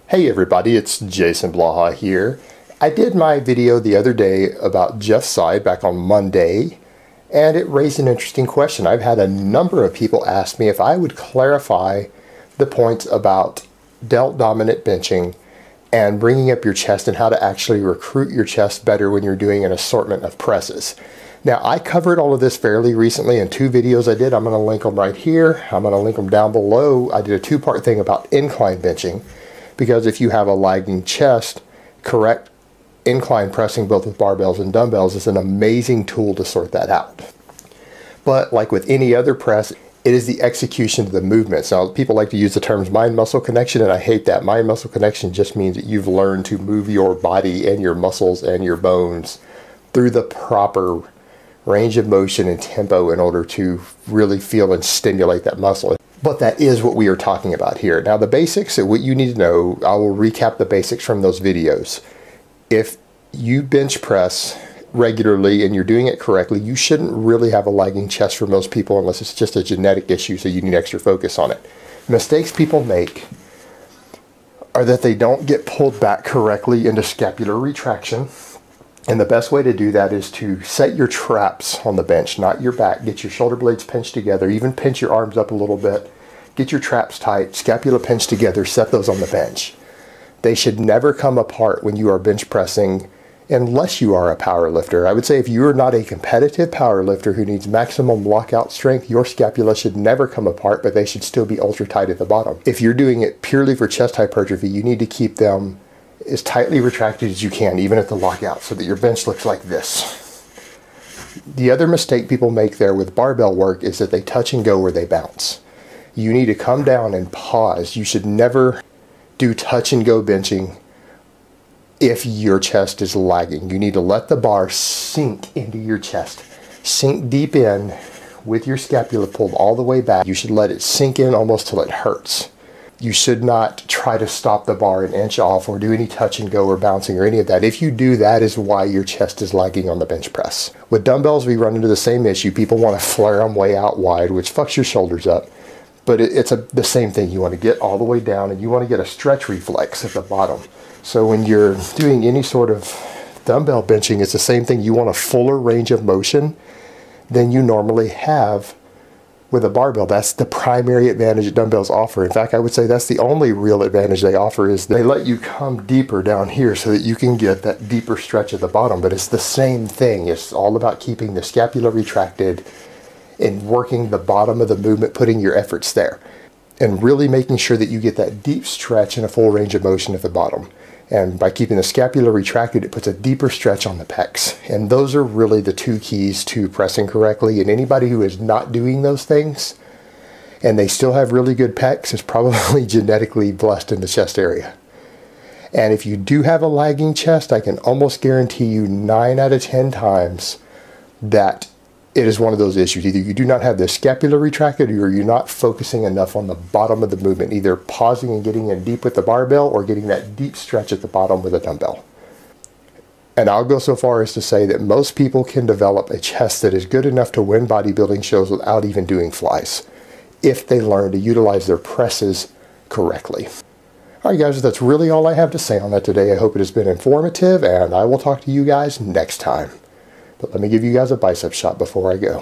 Hey everybody, it's Jason Blaha here. I did my video the other day about Jeff's side back on Monday, and it raised an interesting question. I've had a number of people ask me if I would clarify the points about delt dominant benching and bringing up your chest and how to actually recruit your chest better when you're doing an assortment of presses. Now, I covered all of this fairly recently in two videos I did. I'm going to link them right here. I'm going to link them down below. I did a two-part thing about incline benching, because if you have a lagging chest, correct incline pressing both with barbells and dumbbells is an amazing tool to sort that out. But like with any other press, it is the execution of the movements. Now, people like to use the terms mind-muscle connection, and I hate that. Mind-muscle connection just means that you've learned to move your body and your muscles and your bones through the proper range of motion and tempo in order to really feel and stimulate that muscle. But that is what we are talking about here. Now, the basics, what you need to know, I will recap the basics from those videos. If you bench press regularly and you're doing it correctly, you shouldn't really have a lagging chest for most people unless it's just a genetic issue, so you need extra focus on it. Mistakes people make are that they don't get pulled back correctly into scapular retraction. And the best way to do that is to set your traps on the bench, not your back. Get your shoulder blades pinched together, even pinch your arms up a little bit. Get your traps tight, scapula pinched together, set those on the bench. They should never come apart when you are bench pressing unless you are a power lifter. I would say if you are not a competitive power lifter who needs maximum lockout strength, your scapula should never come apart, but they should still be ultra tight at the bottom. If you're doing it purely for chest hypertrophy, you need to keep them as tightly retracted as you can, even at the lockout, so that your bench looks like this. The other mistake people make there with barbell work is that they touch and go where they bounce. You need to come down and pause. You should never do touch and go benching if your chest is lagging. You need to let the bar sink into your chest. Sink deep in with your scapula pulled all the way back. You should let it sink in almost till it hurts. You should not try to stop the bar an inch off or do any touch and go or bouncing or any of that. If you do, that is why your chest is lagging on the bench press. With dumbbells, we run into the same issue. People want to flare them way out wide, which fucks your shoulders up. But it's the same thing. You want to get all the way down and you want to get a stretch reflex at the bottom. So when you're doing any sort of dumbbell benching, it's the same thing. You want a fuller range of motion than you normally have with a barbell. That's the primary advantage that dumbbells offer. In fact, I would say that's the only real advantage they offer, is they let you come deeper down here so that you can get that deeper stretch at the bottom. But it's the same thing. It's all about keeping the scapula retracted and working the bottom of the movement, putting your efforts there, and really making sure that you get that deep stretch and a full range of motion at the bottom. And by keeping the scapula retracted, it puts a deeper stretch on the pecs. And those are really the two keys to pressing correctly. And anybody who is not doing those things and they still have really good pecs is probably genetically blessed in the chest area. And if you do have a lagging chest, I can almost guarantee you 9 out of 10 times that it is one of those issues. Either you do not have the scapula retracted, or you're not focusing enough on the bottom of the movement, either pausing and getting in deep with the barbell or getting that deep stretch at the bottom with a dumbbell. And I'll go so far as to say that most people can develop a chest that is good enough to win bodybuilding shows without even doing flies, if they learn to utilize their presses correctly. All right, guys, that's really all I have to say on that today. I hope it has been informative, and I will talk to you guys next time. But let me give you guys a bicep shot before I go.